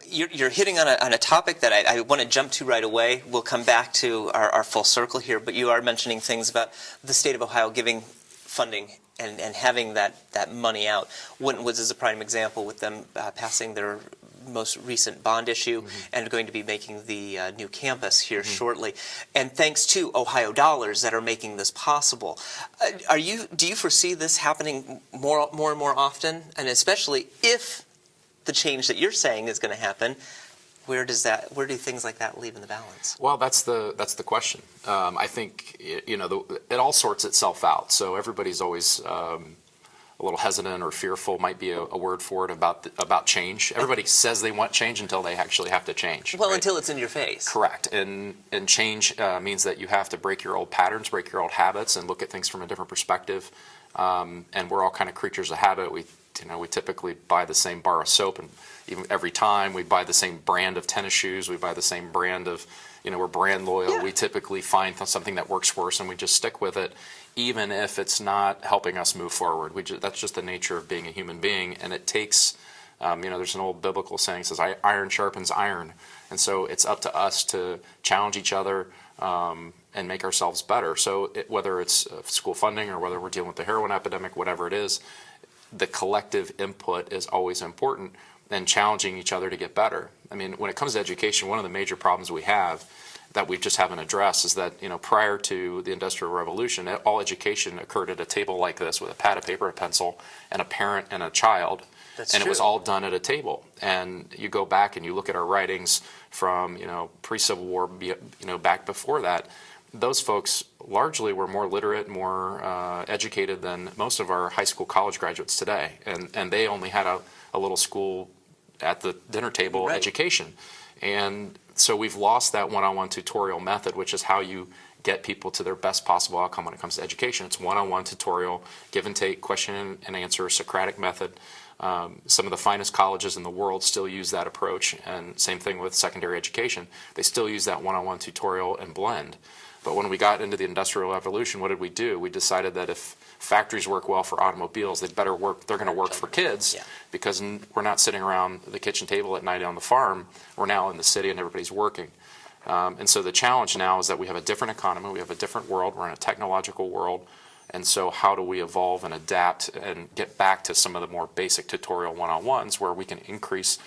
You're hitting on a topic that I want to jump to right away. We'll come back to our full circle here, but you are mentioning things about the state of Ohio giving funding and having that money out. Winton Woods is a prime example with them passing their most recent bond issue and going to be making the new campus here shortly. And thanks to Ohio dollars that are making this possible. Do you foresee this happening more and more often, and especially if the change that you're saying is going to happen, where do things like that leave in the balance? Well, that's the question. I think it all sorts itself out. So everybody's always a little hesitant or fearful, might be a word for it, about change. Everybody says they want change until they actually have to change. Well, right? Until it's in your face. Correct. And change means that you have to break your old patterns, break your old habits, and look at things from a different perspective. And we're all kind of creatures of habit. We typically buy the same bar of soap, and even every time we buy the same brand of tennis shoes, we buy the same brand of, we're brand loyal. Yeah. We typically find something that works for us and we just stick with it, even if it's not helping us move forward. That's just the nature of being a human being, and it takes, there's an old biblical saying that says, iron sharpens iron, and so it's up to us to challenge each other and make ourselves better. So whether it's school funding or whether we're dealing with the heroin epidemic, whatever it is, the collective input is always important, and challenging each other to get better. I mean, when it comes to education, one of the major problems we have that we just haven't addressed is that, prior to the Industrial Revolution, all education occurred at a table like this with a pad of paper, a pencil, and a parent and a child. That's and true. It was all done at a table. And you go back and you look at our writings from, pre-Civil War, back before that, those folks largely were more literate, more educated than most of our high school, college graduates today. And they only had a little school at the dinner table education. And so we've lost that one-on-one tutorial method, which is how you get people to their best possible outcome when it comes to education. It's one-on-one tutorial, give and take, question and answer, Socratic method. Some of the finest colleges in the world still use that approach, and same thing with secondary education. They still use that one-on-one tutorial and blend. But when we got into the Industrial Revolution, what did we do? We decided that if factories work well for automobiles, they're going to work for kids, because we're not sitting around the kitchen table at night on the farm. We're now in the city and everybody's working. And so the challenge now is that we have a different economy, we have a different world, we're in a technological world. And so how do we evolve and adapt and get back to some of the more basic tutorial one-on-ones where we can increase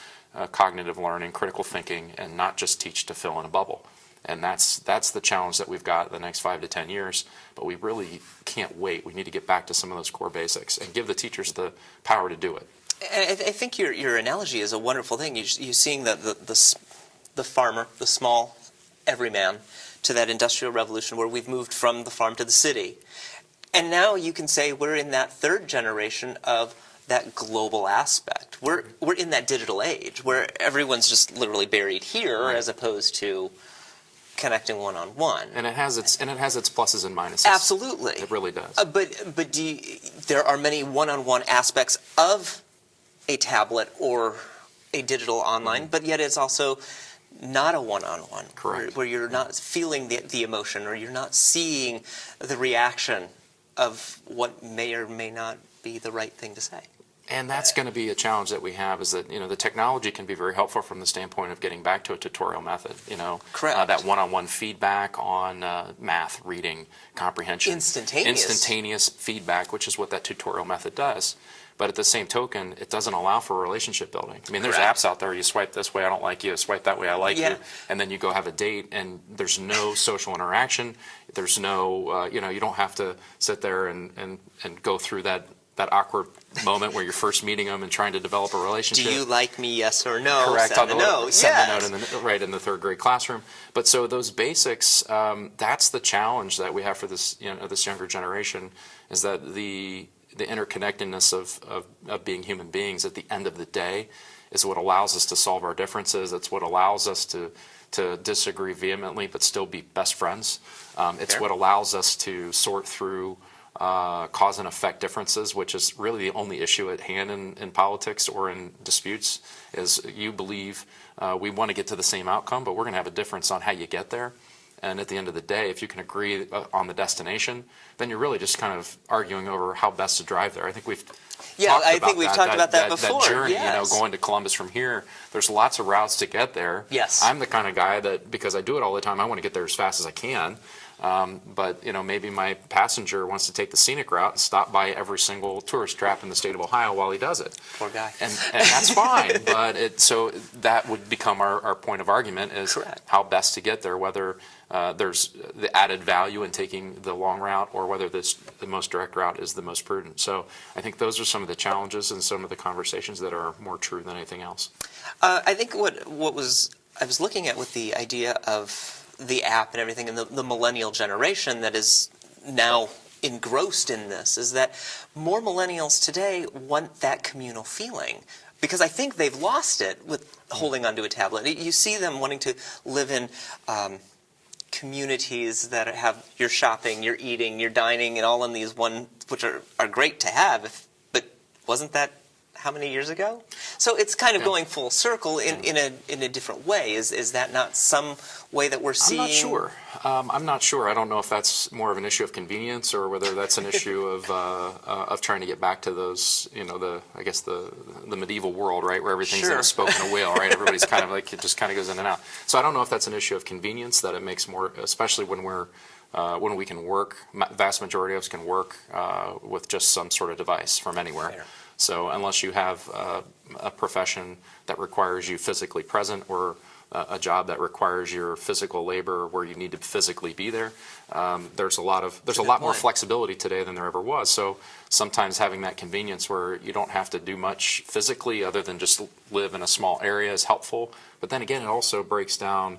cognitive learning, critical thinking, and not just teach to fill in a bubble? And that's the challenge that we've got the next 5 to 10 years. But we really can't wait. We need to get back to some of those core basics and give the teachers the power to do it. I think your analogy is a wonderful thing. You're seeing the farmer, the small everyman, to that Industrial Revolution where we've moved from the farm to the city. And now you can say we're in that third generation of that global aspect. We're in that digital age where everyone's just literally buried here as opposed to connecting one-on-one. And it has its pluses and minuses. Absolutely. It really does. But there are many one-on-one aspects of a tablet or a digital online, but yet it's also not a one-on-one. Correct. Where you're not feeling the emotion, or you're not seeing the reaction of what may or may not be the right thing to say. And that's going to be a challenge that we have, is that the technology can be very helpful from the standpoint of getting back to a tutorial method. Correct. That one-on-one feedback on math, reading, comprehension, instantaneous feedback, which is what that tutorial method does. But at the same token, it doesn't allow for relationship building. I mean, there's apps out there. You swipe this way, I don't like you. Swipe that way, I like you. And then you go have a date, and there's no social interaction. There's no, you don't have to sit there and go through that awkward moment where you're first meeting them and trying to develop a relationship. Do you like me, yes or no? Correct. Send a note. Send the note in the third grade classroom. But so those basics, that's the challenge that we have for this, this younger generation, is that the interconnectedness of being human beings at the end of the day is what allows us to solve our differences. It's what allows us to disagree vehemently but still be best friends. It's what allows us to sort through cause and effect differences, which is really the only issue at hand in politics or in disputes, is you believe we want to get to the same outcome, but we're going to have a difference on how you get there. And at the end of the day, if you can agree on the destination, then you're really just kind of arguing over how best to drive there. I think we've talked about that before. That journey, yes. Going to Columbus from here, there's lots of routes to get there. Yes. I'm the kind of guy that, because I do it all the time, I want to get there as fast as I can. But maybe my passenger wants to take the scenic route and stop by every single tourist trap in the state of Ohio while he does it. Poor guy. And that's fine. But so that would become our point of argument is Correct. how best to get there, whether there's the added value in taking the long route or whether the most direct route is the most prudent. So I think those are some of the challenges and some of the conversations that are more true than anything else. I think what I was looking at with the idea of the app and everything, and the millennial generation that is now engrossed in this, is that more millennials today want that communal feeling, because I think they've lost it with holding onto a tablet. You see them wanting to live in communities that have your shopping, your eating, your dining, and all in these one, which are great to have, but wasn't that how many years ago? So it's kind of going full circle in a different way. Is that not some way that we're seeing? I'm not sure. I'm not sure. I don't know if that's more of an issue of convenience or whether that's an issue of trying to get back to those, the medieval world, right, where everything's in a spoke and a wheel, right? Everybody's kind of like, it just kind of goes in and out. So I don't know if that's an issue of convenience, that it makes more, especially when we can work, vast majority of us can work with just some sort of device from anywhere. Fair. So unless you have a profession that requires you physically present, or a job that requires your physical labor where you need to physically be there, there's a lot more flexibility today than there ever was. So sometimes having that convenience where you don't have to do much physically other than just live in a small area is helpful. But then again, it also breaks down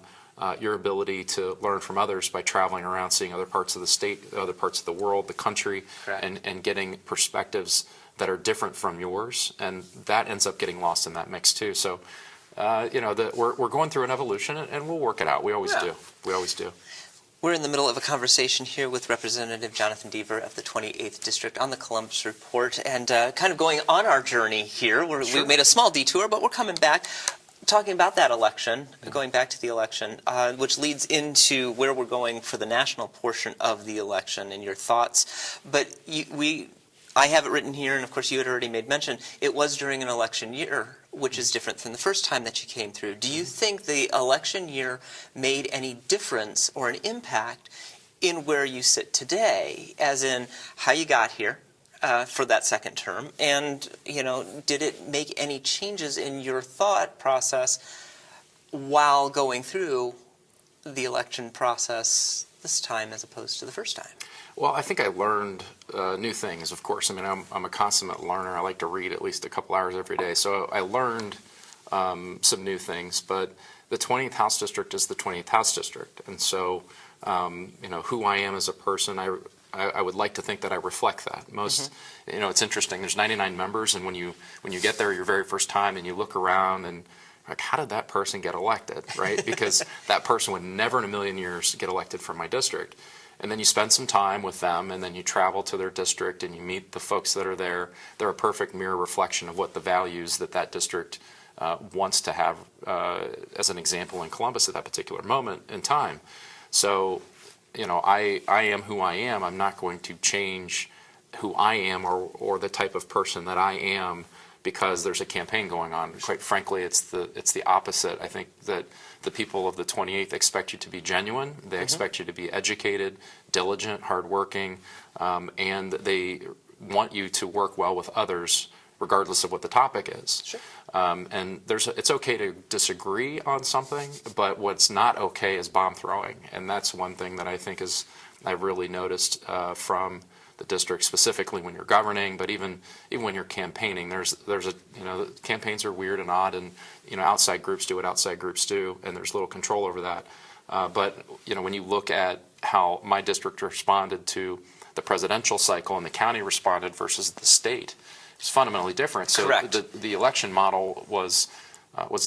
your ability to learn from others by traveling around, seeing other parts of the state, other parts of the world, the country, and getting perspectives that are different from yours, and that ends up getting lost in that mix too. So, we're going through an evolution, and we'll work it out. We always do. We always do. We're in the middle of a conversation here with Representative Jonathan Deaver of the 28th District on the Columbus Report, and kind of going on our journey here. We made a small detour, but we're coming back, talking about that election, going back to the election, which leads into where we're going for the national portion of the election and your thoughts. But I have it written here, and of course you had already made mention, it was during an election year, which is different from the first time that you came through. Do you think the election year made any difference or an impact in where you sit today, as in how you got here for that second term, and did it make any changes in your thought process while going through the election process this time as opposed to the first time? Well, I think I learned new things, of course. I mean, I'm a consummate learner. I like to read at least a couple hours every day. So I learned some new things. But the 20th House District is the 20th House District. And so, who I am as a person, I would like to think that I reflect that. It's interesting. There's 99 members, and when you get there your very first time and you look around and like, how did that person get elected, right? Because that person would never in a million years get elected from my district. And then you spend some time with them, and then you travel to their district and you meet the folks that are there. They're a perfect mirror reflection of what the values that district wants to have as an example in Columbus at that particular moment in time. So, I am who I am. I'm not going to change who I am or the type of person that I am because there's a campaign going on. Quite frankly, it's the opposite. I think that the people of the 28th expect you to be genuine. They expect you to be educated, diligent, hardworking, and they want you to work well with others, regardless of what the topic is. Sure. And it's okay to disagree on something, but what's not okay is bomb throwing, and that's one thing that I think I've really noticed from the district, specifically when you're governing, but even when you're campaigning, there's campaigns are weird and odd, and outside groups do what outside groups do, and there's little control over that. But when you look at how my district responded to the presidential cycle and the county responded versus the state, it's fundamentally different. So the election model was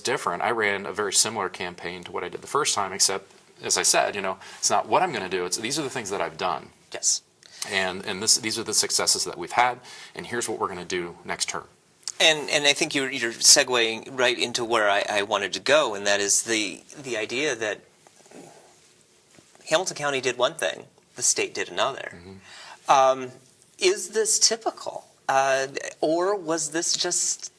different. I ran a very similar campaign to what I did the first time, except, as I said, it's not what I'm going to do. These are the things that I've done. Yes. And these are the successes that we've had, and here's what we're going to do next term. And I think you're segueing right into where I wanted to go, and that is the idea that Hamilton County did one thing, the state did another. Is this typical? Or was this just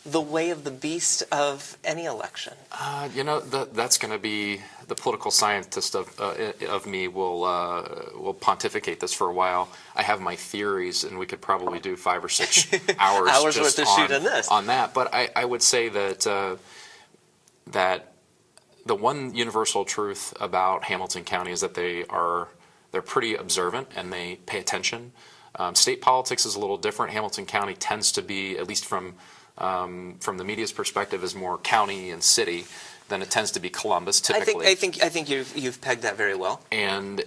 the way of the beast of any election? That's going to be the political scientist of me will pontificate this for a while. I have my theories, and we could probably do 5 or 6 hours worth of shoot on this. On that. But I would say that that the one universal truth about Hamilton County is that they're pretty observant and they pay attention. State politics is a little different. Hamilton County tends to be, at least from the media's perspective, is more county and city than it tends to be Columbus typically. I think you've pegged that very well. And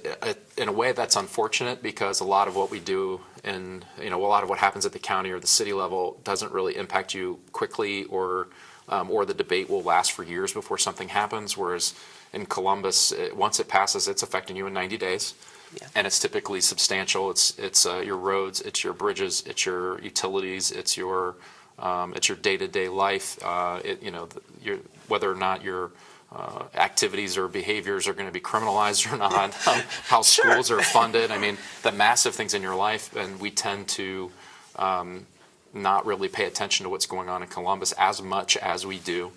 in a way, that's unfortunate because a lot of what we do and a lot of what happens at the county or the city level doesn't really impact you quickly, or the debate will last for years before something happens. Whereas in Columbus, once it passes, it's affecting you in 90 days. Yeah. And it's typically substantial. It's your roads, it's your bridges, it's your utilities, it's your day-to-day life. Whether or not your activities or behaviors are going to be criminalized or not, how schools are funded. I mean, the massive things in your life, and we tend to not really pay attention to what's going on in Columbus as much as we do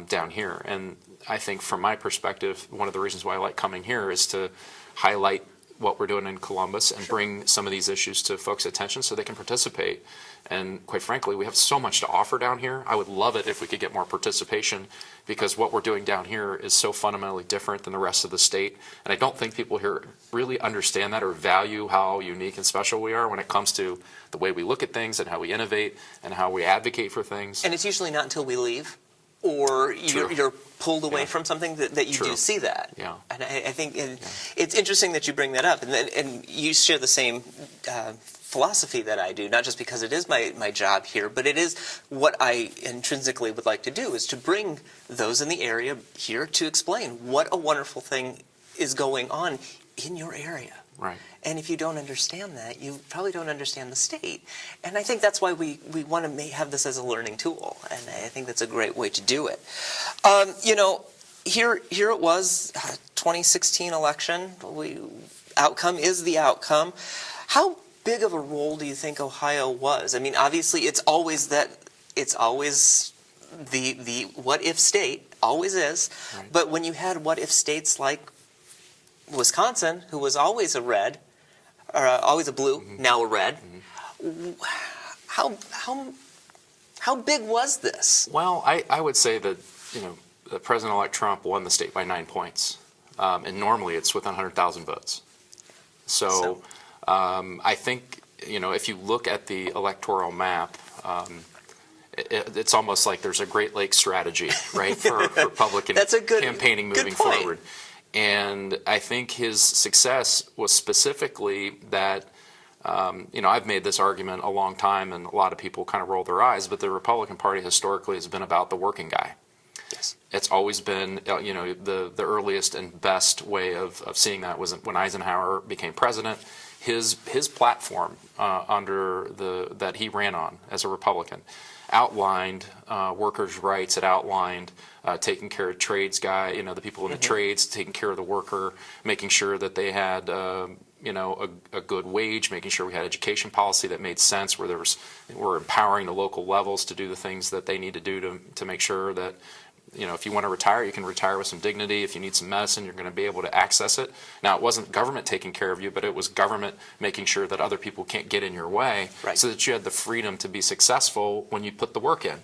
down here. And I think, from my perspective, one of the reasons why I like coming here is to highlight what we're doing in Columbus and bring some of these issues to folks' attention so they can participate. And quite frankly, we have so much to offer down here. I would love it if we could get more participation, because what we're doing down here is so fundamentally different than the rest of the state. And I don't think people here really understand that or value how unique and special we are when it comes to the way we look at things and how we innovate and how we advocate for things. And it's usually not until we leave or you're pulled away from something that you do see that. Yeah. And I think it's interesting that you bring that up. And you share the same philosophy that I do, not just because it is my job here, but it is what I intrinsically would like to do, is to bring those in the area here to explain what a wonderful thing is going on in your area. Right. And if you don't understand that, you probably don't understand the state. And I think that's why we want to have this as a learning tool. And I think that's a great way to do it. Here it was, 2016 election. Outcome is the outcome. How big of a role do you think Ohio was? I mean, obviously, it's always the what if state, always is. Right. But when you had what if states like Wisconsin, who was always a red, or always a blue, now a red, how big was this? Well, I would say that President-elect Trump won the state by 9 points, and normally it's within 100,000 votes. So I think if you look at the electoral map, it's almost like there's a Great Lakes strategy, right, for Republican campaigning moving forward. And I think his success was specifically that, I've made this argument a long time, and a lot of people kind of roll their eyes, but the Republican Party historically has been about the working guy. Yes. It's always been, the earliest and best way of seeing that was when Eisenhower became president. His platform that he ran on as a Republican outlined workers' rights. It outlined taking care of trades the people in the trades, taking care of the worker, making sure that they had a good wage, making sure we had education policy that made sense, where we're empowering the local levels to do the things that they need to do to make sure that if you want to retire, you can retire with some dignity. If you need some medicine, you're going to be able to access it. Now, it wasn't government taking care of you, but it was government making sure that other people can't get in your way, so that you had the freedom to be successful when you put the work in.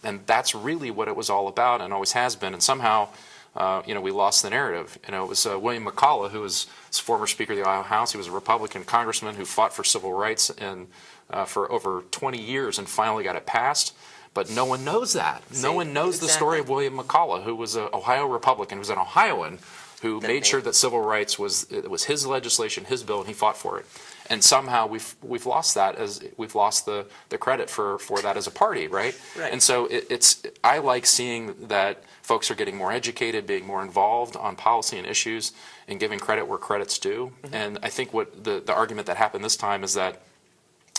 And that's really what it was all about, and always has been. And somehow, we lost the narrative. It was William McCullough, who was former Speaker of the Ohio House. He was a Republican congressman who fought for civil rights for over 20 years and finally got it passed. But no one knows that. No one knows the story of William McCullough, who was an Ohio Republican, who was an Ohioan, who made sure that civil rights was his legislation, his bill, and he fought for it. And somehow we've lost that, we've lost the credit for that as a party, right? And so I like seeing that folks are getting more educated, being more involved on policy and issues, and giving credit where credit's due. And I think what the argument that happened this time is that,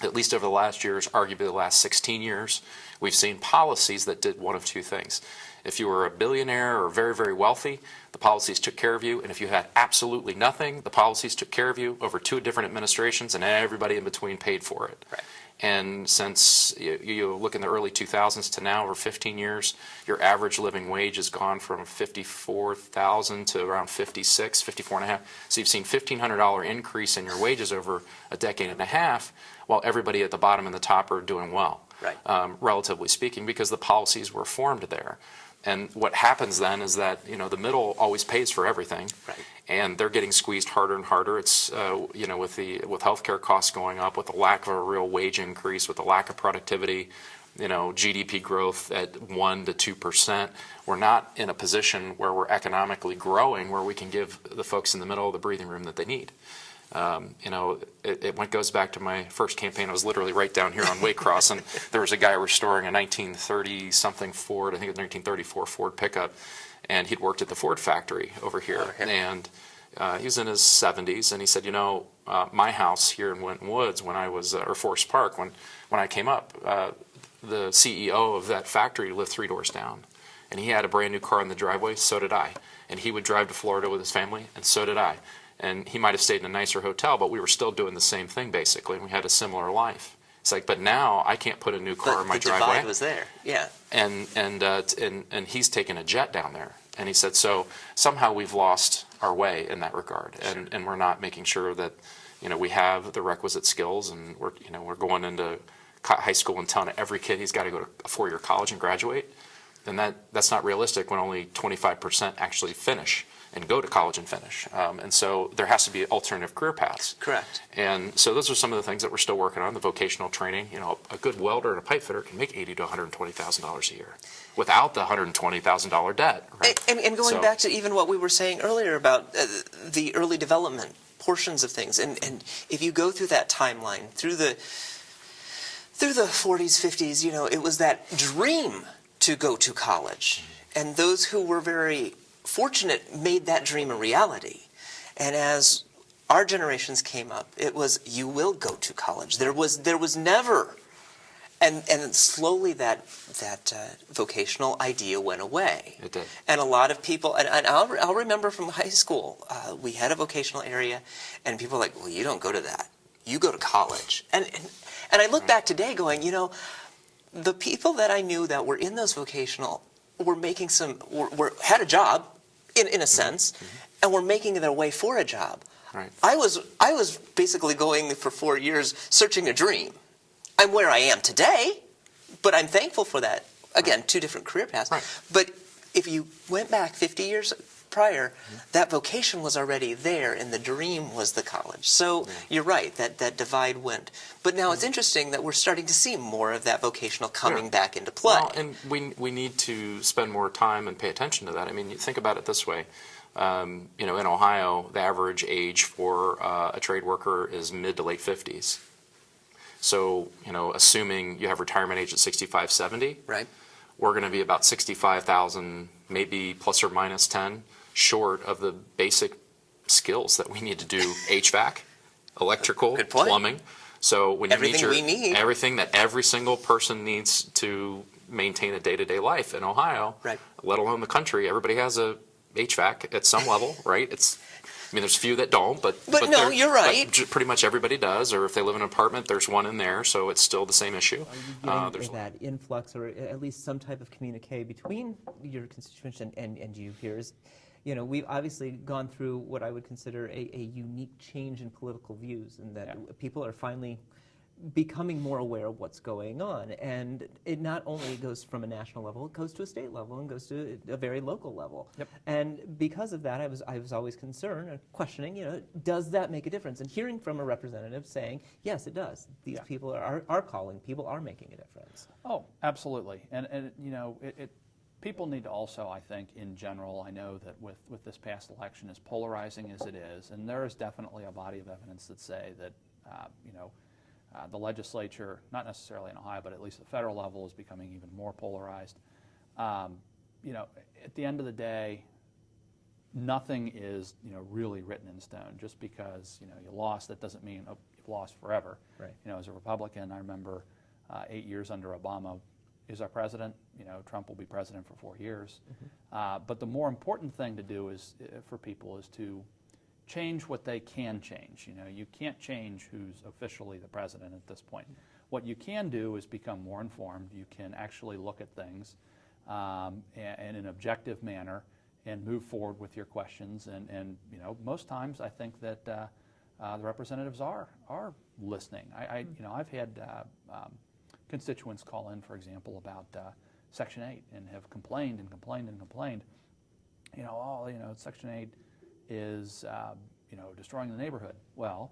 at least over the last years, arguably the last 16 years, we've seen policies that did one of two things. If you were a billionaire or very, very wealthy, the policies took care of you. And if you had absolutely nothing, the policies took care of you over 2 different administrations, and everybody in between paid for it. Right. And since you look in the early 2000s to now, over 15 years, your average living wage has gone from 54,000 to around 56, 54 and a half. So you've seen $1,500 increase in your wages over a decade and a half, while everybody at the bottom and the top are doing well, Right. Relatively speaking, because the policies were formed there. And what happens then is that the middle always pays for everything, Right. and they're getting squeezed harder and harder. It's with healthcare costs going up, with the lack of a real wage increase, with the lack of productivity, GDP growth at 1% to 2%. We're not in a position where we're economically growing, where we can give the folks in the middle the breathing room that they need. It goes back to my first campaign. I was literally right down here on Waycross, and there was a guy restoring a 1930-something Ford, I think it was 1934 Ford pickup, and he'd worked at the Ford factory over here. And he was in his 70s, and he said, my house here in Winton Woods, when I was, or Forest Park, when I came up, the CEO of that factory lived 3 doors down, and he had a brand new car in the driveway. So did I. And he would drive to Florida with his family, and so did I. And he might have stayed in a nicer hotel, but we were still doing the same thing, basically, and we had a similar life. It's like, but now I can't put a new car in my driveway. The divide was there, yeah. And he's taken a jet down there. And he said, so somehow we've lost our way in that regard, and we're not making sure that we have the requisite skills, and we're going into high school and telling every kid he's got to go to a 4-year college and graduate. And that's not realistic when only 25% actually finish and go to college and finish. And so there has to be alternative career paths. Correct. And so those are some of the things that we're still working on, the vocational training. A good welder and a pipe fitter can make $80,000 to $120,000 a year without the $120,000 debt. Right? And going back to even what we were saying earlier about the early development portions of things, and if you go through that timeline, through the 40s, 50s, it was that dream to go to college. And those who were very fortunate made that dream a reality. And as our generations came up, it was, you will go to college. There was never, and slowly that vocational idea went away. It did. And a lot of people, and I'll remember from high school, we had a vocational area, and people were like, well, you don't go to that. You go to college. And I look back today going, the people that I knew that were in those vocational were making had a job, in a sense, and were making their way for a job. Right. I was basically going for 4 years searching a dream. I'm where I am today, but I'm thankful for that. Again, 2 different career paths. Right. But if you went back 50 years prior, that vocation was already there, and the dream was the college. So you're right, that divide went. But now it's interesting that we're starting to see more of that vocational coming back into play. Well, and we need to spend more time and pay attention to that. I mean, you think about it this way. In Ohio, the average age for a trade worker is mid to late 50s. So, assuming you have retirement age at 65, 70, right, we're going to be about 65,000, maybe plus or minus 10, short of the basic skills that we need to do HVAC, electrical, plumbing. So when you need everything that every single person needs to maintain a day-to-day life in Ohio, right, let alone the country, everybody has a HVAC at some level, right? There's a few that don't, but no, you're right. But pretty much everybody does, or if they live in an apartment, there's one in there, so it's still the same issue. Are you getting that influx, or at least some type of communique between your constituents and you peers? We've obviously gone through what I would consider a unique change in political views, and that people are finally becoming more aware of what's going on. And it not only goes from a national level, it goes to a state level and goes to a very local level. Yep. And because of that, I was always concerned and questioning, does that make a difference? And hearing from a representative saying, yes, it does. These people are calling, people are making a difference. Oh, absolutely. And people need to also, I think, in general, I know that with this past election, as polarizing as it is, and there is definitely a body of evidence that say that, the legislature, not necessarily in Ohio, but at least the federal level, is becoming even more polarized. At the end of the day, nothing is really written in stone. Just because you lost, that doesn't mean you've lost forever. Right. As a Republican, I remember 8 years under Obama, is our president. You know, Trump will be president for 4 years. But the more important thing to do is for people is to change what they can change. You know, you can't change who's officially the president at this point. What you can do is become more informed. You can actually look at things in an objective manner and move forward with your questions. And you know, most times I think that the representatives are listening. You know, I've had constituents call in, for example, about Section 8 and have complained and complained and complained. You know, oh, you know, Section 8 is you know, destroying the neighborhood. Well,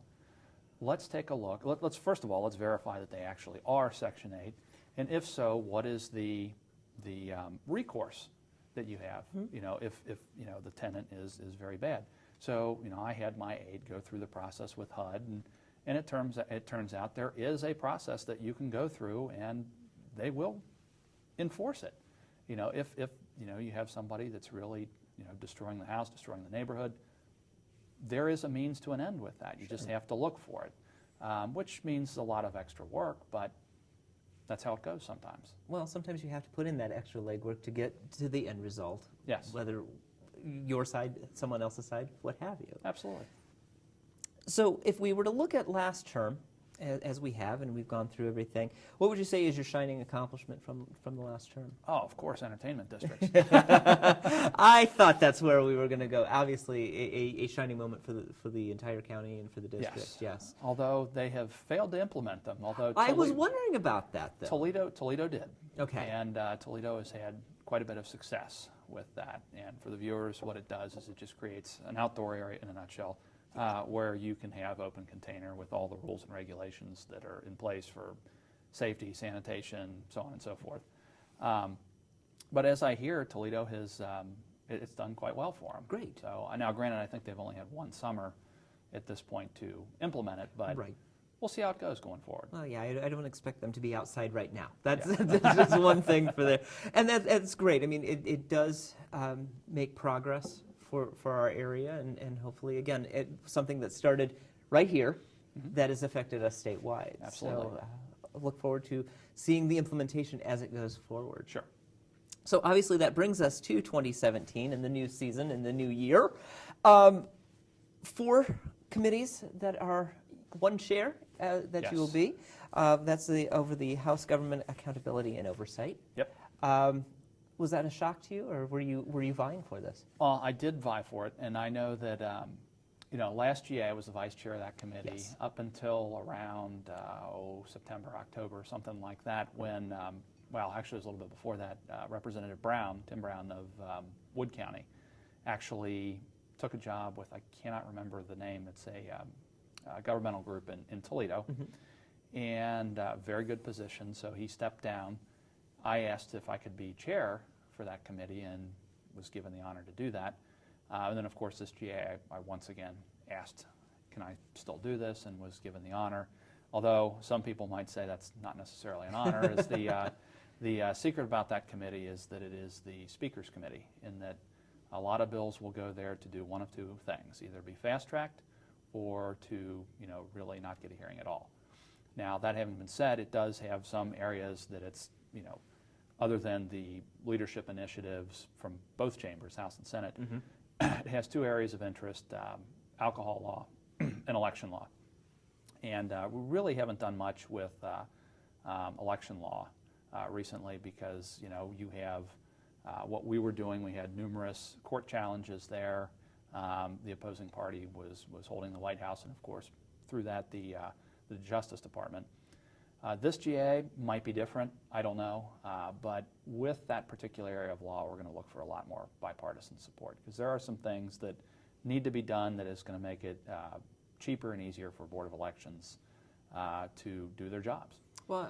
let's take a look. Let's first of all, let's verify that they actually are Section 8, and if so, what is the recourse that you have? You know, if you know the tenant is very bad. So you know, I had my aide go through the process with HUD, and it turns out there is a process that you can go through, and they will enforce it. You know, if you know you have somebody that's really, you know, destroying the house, destroying the neighborhood, there is a means to an end with that. You just have to look for it, which means a lot of extra work, but that's how it goes sometimes. Well, sometimes you have to put in that extra legwork to get to the end result. Yes. Whether your side, someone else's side, what have you. Absolutely. So if we were to look at last term, as we have, and we've gone through everything, what would you say is your shining accomplishment from the last term? Oh, of course, entertainment districts. I thought that's where we were going to go. Obviously, a shining moment for the entire county and for the district. Yes. Although they have failed to implement them. Although I was wondering about that, though. Toledo did. Okay. And Toledo has had quite a bit of success with that. And for the viewers, what it does is it just creates an outdoor area in a nutshell. Where you can have open container with all the rules and regulations that are in place for safety, sanitation, so on and so forth. But as I hear, Toledo has it's done quite well for them. Great. So now, granted, I think they've only had one summer at this point to implement it, but we'll see how it goes going forward. Well, yeah, I don't expect them to be outside right now. That's just one thing for there, and that's great. I mean, it does make progress for our area, and hopefully, again, something that started right here that has affected us statewide. Absolutely. So I look forward to seeing the implementation as it goes forward. Sure. So obviously that brings us to 2017 and the new season and the new year. 4 committees that are one chair that you will be. That's over the House Government Accountability and Oversight. Yep. Was that a shock to you, or were you vying for this? Well, I did vie for it, and I know that you know, last GA I was the vice chair of that committee up until around September, October, something like that. When well, actually, it was a little bit before that. Representative Brown, Tim Brown of Wood County, actually took a job with, I cannot remember the name. It's a governmental group in Toledo, and very good position. So he stepped down. I asked if I could be chair for that committee and was given the honor to do that. And then, of course, this GA, I once again asked, can I still do this, and was given the honor. Although some people might say that's not necessarily an honor. Is the secret about that committee is that it is the Speaker's Committee, in that a lot of bills will go there to do one of 2 things, either be fast-tracked or to, you know, really not get a hearing at all. Now, that having been said, it does have some areas that it's, you know, other than the leadership initiatives from both chambers, House and Senate, it has 2 areas of interest, alcohol law and election law. And we really haven't done much with election law recently because, you know, you have what we were doing. We had numerous court challenges there. The opposing party was holding the White House, and of course, through that, the Justice Department. This GA might be different, I don't know, but with that particular area of law, we're going to look for a lot more bipartisan support, because there are some things that need to be done that is going to make it cheaper and easier for Board of Elections to do their jobs. Well,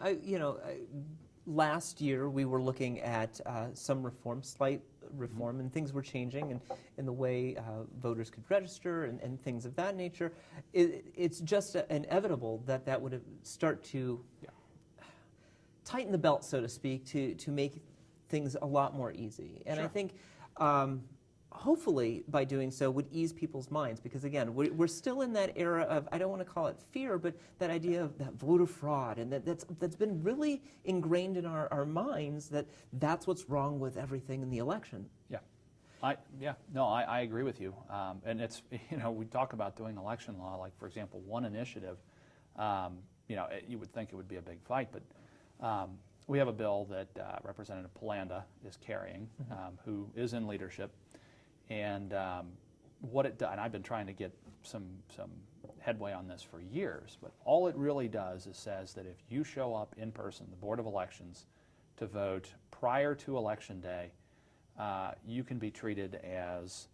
last year we were looking at some reform, slight reform, and things were changing in the way voters could register and things of that nature. It's just inevitable that would start to tighten the belt, so to speak, to make things a lot more easy. And I think hopefully by doing so would ease people's minds, because again, we're still in that era of, I don't want to call it fear, but that idea of that voter fraud, and that's been really ingrained in our minds, that's what's wrong with everything in the election. Yeah. I agree with you. And it's, we talk about doing election law, like, for example, one initiative, you would think it would be a big fight, but we have a bill that Representative Polanda is carrying, who is in leadership, and what it does, and I've been trying to get some headway on this for years, but all it really does is says that if you show up in person, the Board of Elections, to vote prior to Election Day, you can be treated as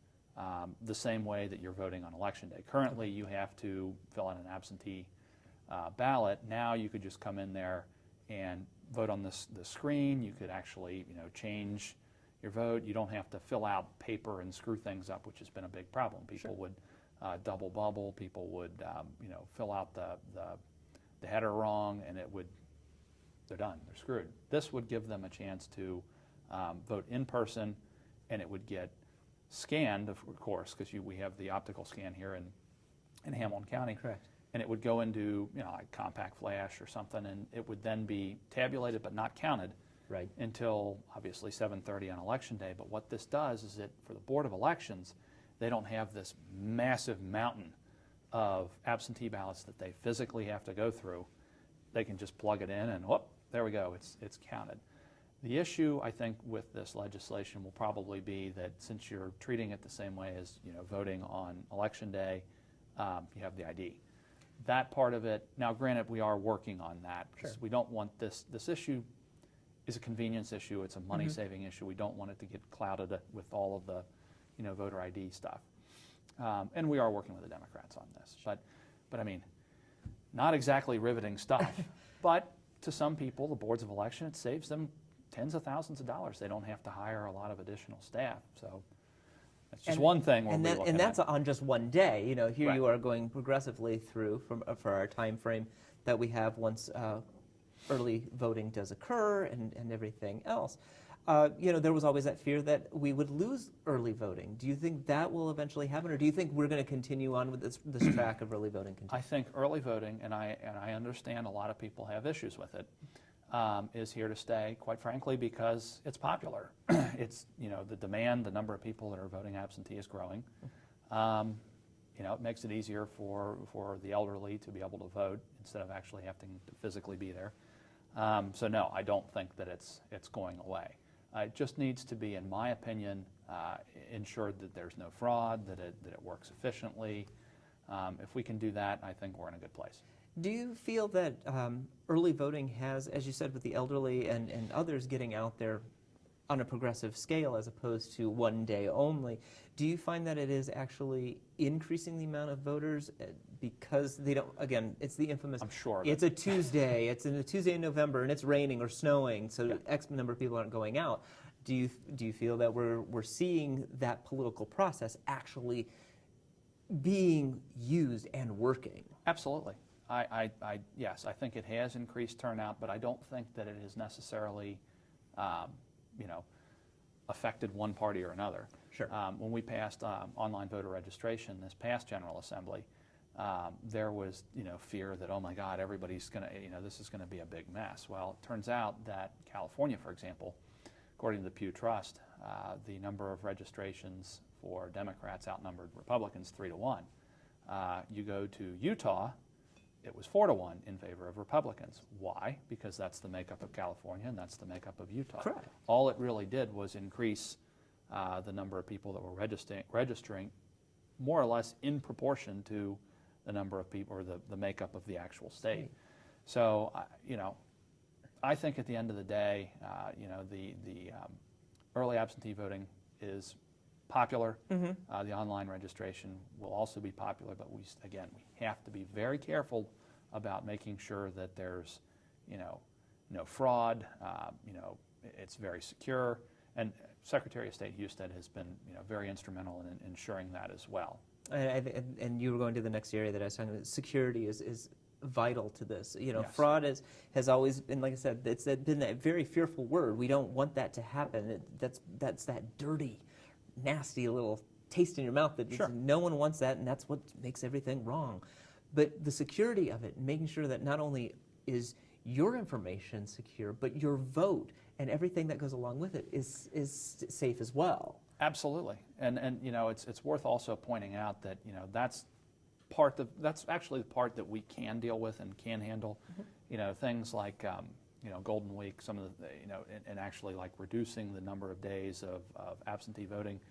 the same way that you're voting on Election Day. Currently, you have to fill out an absentee ballot. Now you could just come in there and vote on the screen. You could actually, change your vote. You don't have to fill out paper and screw things up, which has been a big problem. People would double bubble. People would, fill out the header wrong, and they're done. They're screwed. This would give them a chance to vote in person, and it would get scanned, of course, because we have the optical scan here in Hamilton County. Correct. And it would go into, like compact flash or something, and it would then be tabulated but not counted until, obviously, 7:30 on Election Day. But what this does is that for the Board of Elections, they don't have this massive mountain of absentee ballots that they physically have to go through. They can just plug it in and, whoop, there we go, it's counted. The issue, I think, with this legislation will probably be that since you're treating it the same way as voting on Election Day, you have the ID. That part of it, now granted, we are working on that, because we don't want this issue is a convenience issue, it's a money-saving issue. We don't want it to get clouded with all of the voter ID stuff. And we are working with the Democrats on this. But I mean, not exactly riveting stuff, but to some people, the boards of election, it saves them tens of thousands of dollars. They don't have to hire a lot of additional staff. So that's just one thing we'll be looking at. And that's on just one day. Here you Right. are going progressively through for our time frame that we have once early voting does occur and everything else. There was always that fear that we would lose early voting. Do you think that will eventually happen, or do you think we're going to continue on with this track of early voting? I think early voting, and I understand a lot of people have issues with it, is here to stay, quite frankly, because it's popular. It's, the demand, the number of people that are voting absentee is growing. It makes it easier for the elderly to be able to vote instead of actually having to physically be there. So no, I don't think that it's going away. It just needs to be, in my opinion, ensured that there's no fraud, that it works efficiently. If we can do that, I think we're in a good place. Do you feel that early voting has, as you said, with the elderly and others getting out there on a progressive scale as opposed to one day only, do you find that it is actually increasing the amount of voters because they don't, again, it's the infamous, I'm sure. It's a Tuesday, it's a Tuesday in November and it's raining or snowing, so X number of people aren't going out. Do you feel that we're seeing that political process actually being used and working? Absolutely. Yes, I think it has increased turnout, but I don't think that it has necessarily, affected one party or another. Sure. When we passed online voter registration this past General Assembly, there was, fear that, oh my God, everybody's going to, this is going to be a big mess. Well, it turns out that California, for example, according to the Pew Trust, the number of registrations for Democrats outnumbered Republicans 3-1. You go to Utah, it was 4-1 in favor of Republicans. Why? Because that's the makeup of California and that's the makeup of Utah. Correct. All it really did was increase the number of people that were registering more or less in proportion to the number of people or the makeup of the actual state. So, I think at the end of the day, the early absentee voting is popular. The online registration will also be popular, but we have to be very careful about making sure that there's, no fraud. It's very secure, and Secretary of State Husted has been, very instrumental in ensuring that as well. And you were going to the next area that I was talking about. Security is vital to this. Yes. Fraud has always been, like I said, it's been that very fearful word. We don't want that to happen. That's that dirty nasty little taste in your mouth that Sure. no one wants that, and that's what makes everything wrong. But the security of it, making sure that not only is your information secure, but your vote and everything that goes along with it is safe as well. Absolutely, and it's worth also pointing out that that's actually the part that we can deal with and can handle. Things like Golden Week, some of the and actually like reducing the number of days of absentee voting.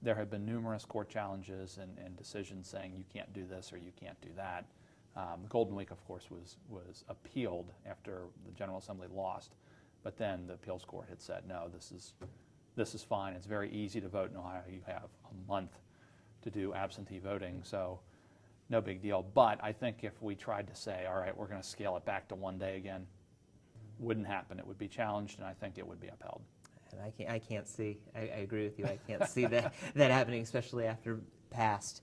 There have been numerous court challenges and decisions saying you can't do this or you can't do that. Golden Week, of course, was appealed after the General Assembly lost, but then the appeals court had said, no, this is fine. It's very easy to vote in Ohio. You have a month to do absentee voting, so no big deal. But I think if we tried to say, all right, we're going to scale it back to 1 day again, wouldn't happen. It would be challenged, and I think it would be upheld. And I can't see. I agree with you. I can't see that happening, especially after passed.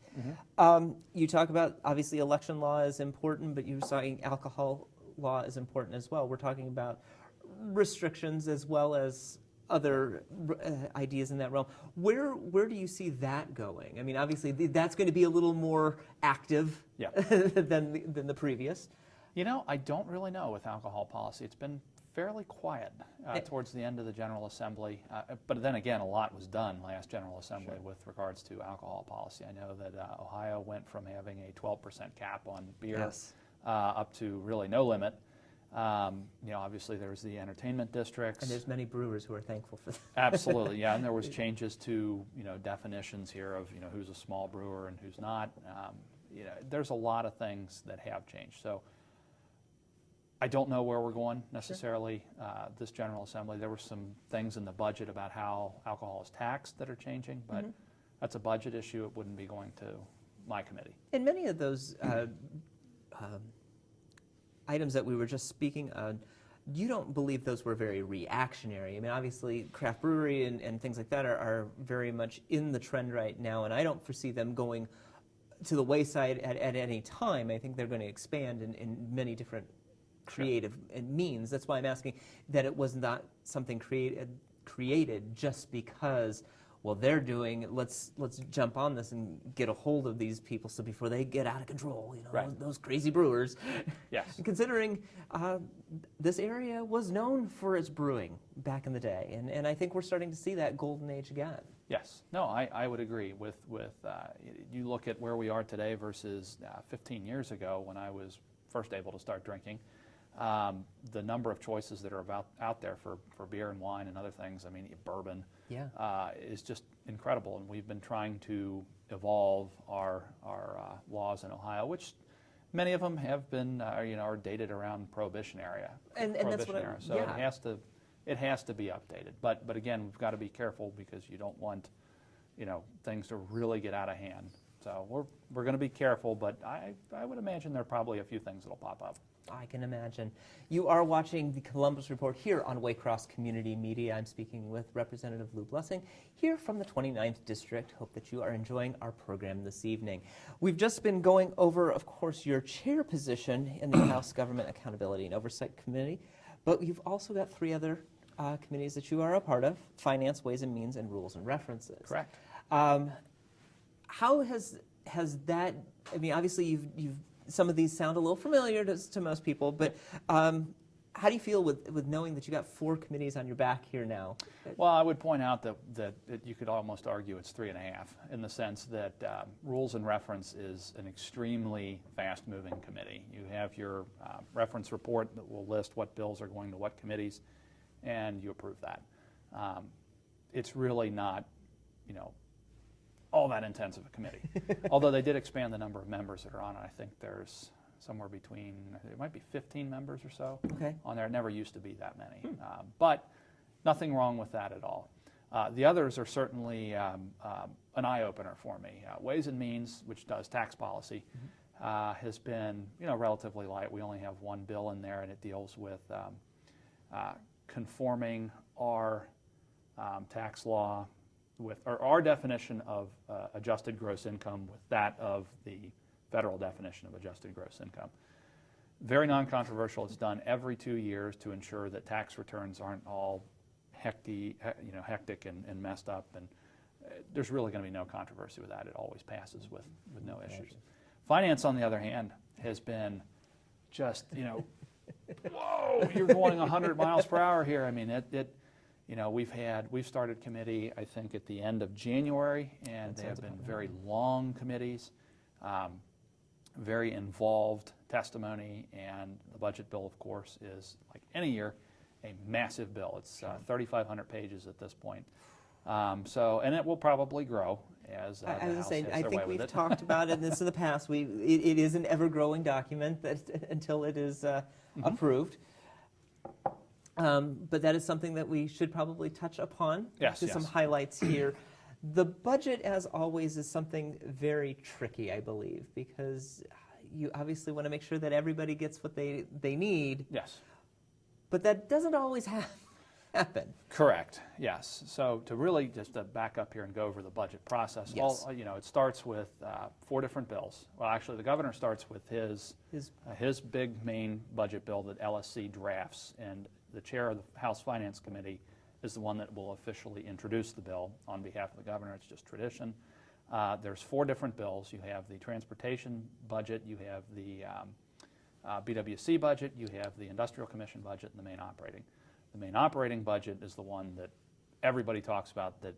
You talk about, obviously, election law is important, but you're saying alcohol law is important as well. We're talking about restrictions as well as other ideas in that realm. Where do you see that going? I mean, obviously, that's going to be a little more active than the previous. I don't really know with alcohol policy. It's been fairly quiet towards the end of the General Assembly. But then again, a lot was done last General Assembly with regards to alcohol policy. I know that Ohio went from having a 12% cap on beer up to really no limit. Obviously there's the entertainment districts. And there's many brewers who are thankful for that. Absolutely, yeah. And there was changes to, definitions here of, who's a small brewer and who's not. There's a lot of things that have changed. So I don't know where we're going necessarily this General Assembly. There were some things in the budget about how alcohol is taxed that are changing, but that's a budget issue. It wouldn't be going to my committee. And many of those items that we were just speaking on, you don't believe those were very reactionary. I mean, obviously, craft brewery and things like that are very much in the trend right now, and I don't foresee them going to the wayside at any time. I think they're going to expand in many different creative means. That's why I'm asking that it was not something created just because, well, they're doing, let's jump on this and get a hold of these people so before they get out of control, those crazy brewers. Yes. Considering this area was known for its brewing back in the day, and I think we're starting to see that golden age again. Yes. No, I would agree with you look at where we are today versus 15 years ago when I was first able to start drinking. The number of choices that are out there for beer and wine and other things, I mean, bourbon, is just incredible. And we've been trying to evolve our laws in Ohio, which many of them have been, are dated around Prohibition era. And that's what so it has to be updated. But again, we've got to be careful because you don't want, things to really get out of hand. So we're going to be careful, but I would imagine there are probably a few things that'll pop up. I can imagine. You are watching the Columbus Report here on Waycross Community Media. I'm speaking with Representative Lou Blessing here from the 29th District. Hope that you are enjoying our program this evening. We've just been going over, of course, your chair position in the House Government Accountability and Oversight Committee, but you've also got 3 other committees that you are a part of: Finance, Ways and Means, and Rules and References. Correct. How has that? I mean, obviously you've some of these sound a little familiar to most people, but how do you feel with knowing that you got 4 committees on your back here now? Well, I would point out that you could almost argue it's 3.5 in the sense that Rules and Reference is an extremely fast-moving committee. You have your reference report that will list what bills are going to what committees, and you approve that. It's really not, all that intensive a committee. Although they did expand the number of members that are on it. I think there's somewhere between, it might be 15 members or so on there. It never used to be that many. But nothing wrong with that at all. The others are certainly an eye-opener for me. Ways and Means, which does tax policy, has been relatively light. We only have 1 bill in there, and it deals with conforming our tax law with our definition of adjusted gross income with that of the federal definition of adjusted gross income. Very non-controversial. It's done every 2 years to ensure that tax returns aren't all hectic and messed up. And there's really going to be no controversy with that. It always passes with no issues. Finance, on the other hand, has been just, whoa, you're going 100 miles per hour here. I mean, we've started committee, I think, at the end of January, and they have been very long committees, very involved testimony, and the budget bill, of course, is, like any year, a massive bill. It's 3,500 pages at this point. And it will probably grow as the House has I their think way with we've it. talked about it this in the past. It is an ever-growing document until it is approved. But that is something that we should probably touch upon. Yes, Just some highlights here. The budget, as always, is something very tricky, I believe, because you obviously want to make sure that everybody gets what they need. Yes. But that doesn't always happen. Correct. Yes. So to really just to back up here and go over the budget process, Yes. it starts with 4 different bills. Well, actually, the governor starts with his big main budget bill that LSC drafts, and the chair of the House Finance Committee is the one that will officially introduce the bill on behalf of the governor. It's just tradition. There's 4 different bills. You have the transportation budget, you have the BWC budget, you have the Industrial Commission budget, and the main operating. The main operating budget is the one that everybody talks about that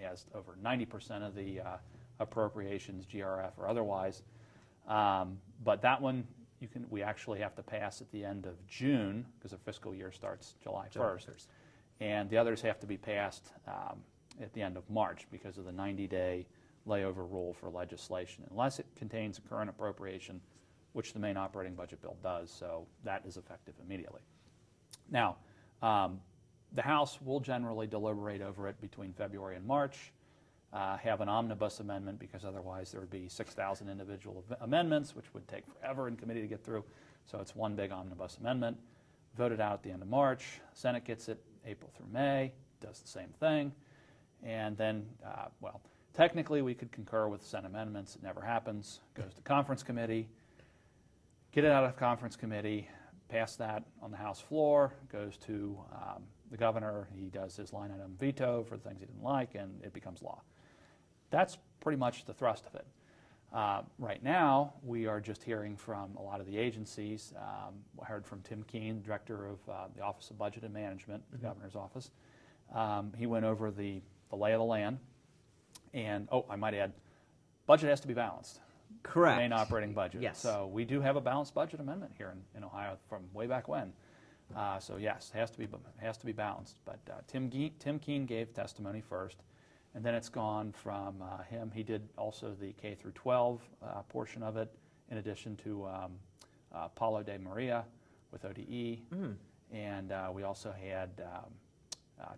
has over 90% of the appropriations, GRF or otherwise. But that one we actually have to pass at the end of June because the fiscal year starts July 1st. And the others have to be passed at the end of March because of the 90-day layover rule for legislation, unless it contains a current appropriation, which the main operating budget bill does, so that is effective immediately. Now, the House will generally deliberate over it between February and March, have an omnibus amendment because otherwise there would be 6,000 individual amendments, which would take forever in committee to get through, so it's one big omnibus amendment, voted out at the end of March, Senate gets it April through May, does the same thing, and then, technically we could concur with Senate amendments, it never happens, goes to conference committee, get it out of conference committee, pass that on the House floor, goes to the governor, he does his line item veto for the things he didn't like, and it becomes law. That's pretty much the thrust of it. Right now, we are just hearing from a lot of the agencies. I heard from Tim Keene, director of the Office of Budget and Management, the governor's office. He went over the lay of the land, and, I might add, budget has to be balanced. Correct. Main operating budget. Yes. So we do have a balanced budget amendment here in Ohio from way back when. So yes, it has to be balanced. But Tim Keene gave testimony first, and then it's gone from him. He did also the K through 12 portion of it, in addition to Paulo de Maria with ODE, and we also had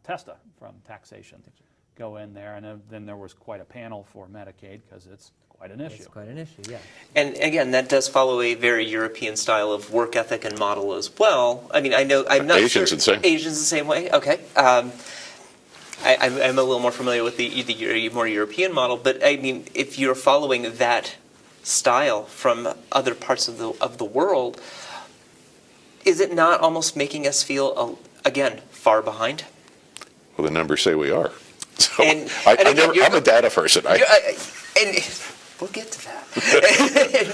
Testa from taxation go in there, and then there was quite a panel for Medicaid because it's quite an issue. It's quite an issue, yeah. And again, that does follow a very European style of work ethic and model as well. I mean, I'm not Asians sure. the same. Asians the same way. Okay. I'm a little more familiar with the more European model, but I mean, if you're following that style from other parts of the world, is it not almost making us feel again far behind? Well, the numbers say we are. So And I'm a data person. And we'll get to that.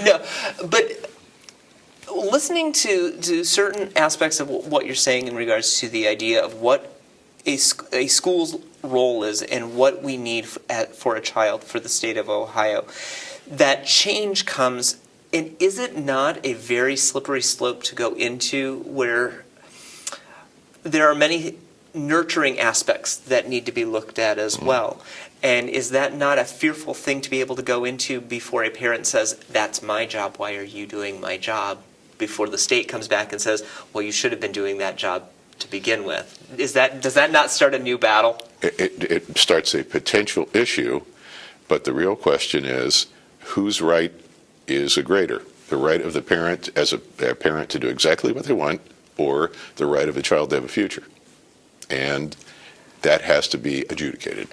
No, but listening to certain aspects of what you're saying in regards to the idea of what a school's role is and what we need for a child for the state of Ohio, that change comes, and is it not a very slippery slope to go into where there are many nurturing aspects that need to be looked at as well? And is that not a fearful thing to be able to go into before a parent says, that's my job, why are you doing my job? Before the state comes back and says, well, you should have been doing that job to begin with. Does that not start a new battle? It starts a potential issue, but the real question is, whose right is a greater? The right of the parent as a parent to do exactly what they want, or the right of the child to have a future? And that has to be adjudicated.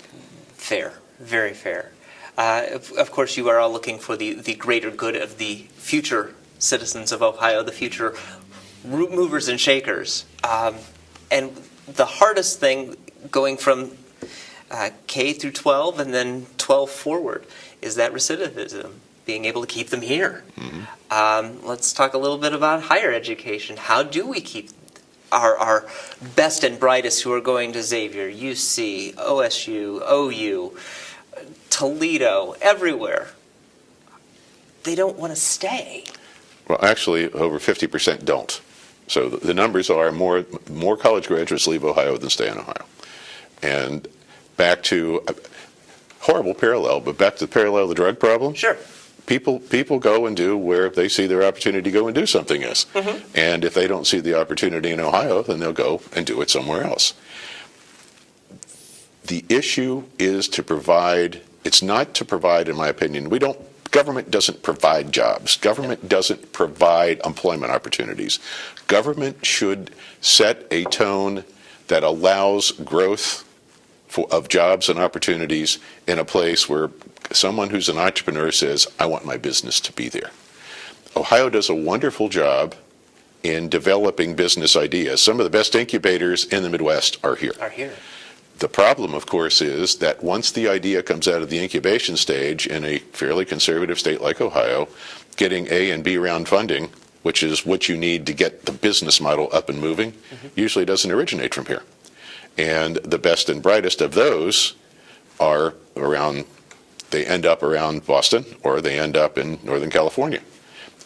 Fair, very fair. Of course, you are all looking for the greater good of the future citizens of Ohio, the future root movers and shakers. And the hardest thing going from K through 12 and then 12 forward. Is that recidivism? Being able to keep them here. Let's talk a little bit about higher education. How do we keep our best and brightest who are going to Xavier, UC, OSU, OU, Toledo, everywhere? They don't want to stay. Well, actually, over 50% don't. So the numbers are more college graduates leave Ohio than stay in Ohio. And back to horrible parallel, but back to the parallel of the drug problem. Sure. People go and do where they see their opportunity to go and do something is. And if they don't see the opportunity in Ohio, then they'll go and do it somewhere else. The issue is to provide, it's not to provide, in my opinion, government doesn't provide jobs. Government doesn't provide employment opportunities. Government should set a tone that allows growth of jobs and opportunities in a place where someone who's an entrepreneur says, I want my business to be there. Ohio does a wonderful job in developing business ideas. Some of the best incubators in the Midwest are here. The problem, of course, is that once the idea comes out of the incubation stage in a fairly conservative state like Ohio, getting A and B round funding, which is what you need to get the business model up and moving, usually doesn't originate from here. And the best and brightest of those are they end up around Boston or they end up in Northern California.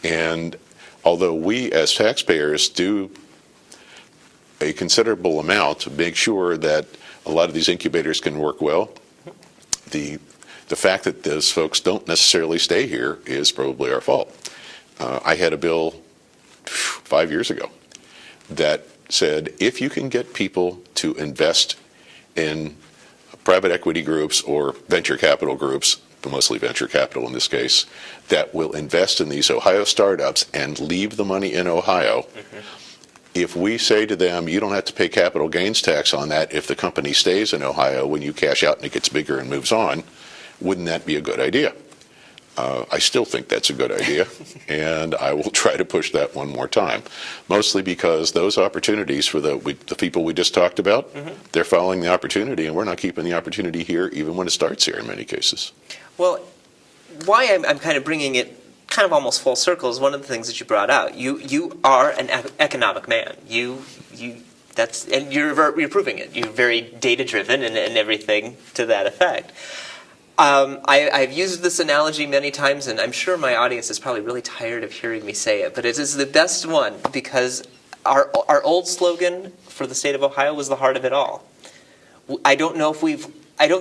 And although we as taxpayers do a considerable amount to make sure that a lot of these incubators can work well, the fact that those folks don't necessarily stay here is probably our fault. I had a bill 5 years ago that said if you can get people to invest in private equity groups or venture capital groups, but mostly venture capital in this case, that will invest in these Ohio startups and leave the money in Ohio, if we say to them, you don't have to pay capital gains tax on that if the company stays in Ohio when you cash out and it gets bigger and moves on, wouldn't that be a good idea? I still think that's a good idea, and I will try to push that one more time, mostly because those opportunities for the people we just talked about, they're following the opportunity, and we're not keeping the opportunity here even when it starts here in many cases. Well, why I'm kind of bringing it kind of almost full circle is one of the things that you brought out. You are an economic man. And you're proving it. You're very data driven and everything to that effect. I've used this analogy many times, and I'm sure my audience is probably really tired of hearing me say it, but it is the best one because our old slogan for the state of Ohio was the heart of it all. I don't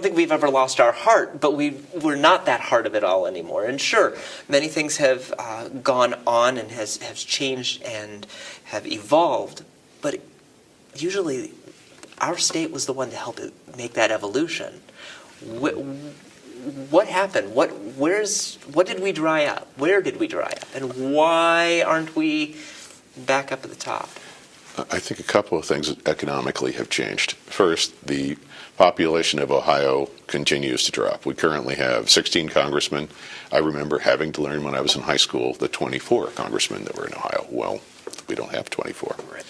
think we've ever lost our heart, but we're not that heart of it all anymore. And sure, many things have gone on and has changed and have evolved, but usually our state was the one to help it make that evolution. What happened? What did we dry up? Where did we dry up? And why aren't we back up at the top? I think a couple of things economically have changed. First, the population of Ohio continues to drop. We currently have 16 congressmen. I remember having to learn when I was in high school the 24 congressmen that were in Ohio. Well, we don't have 24. Right.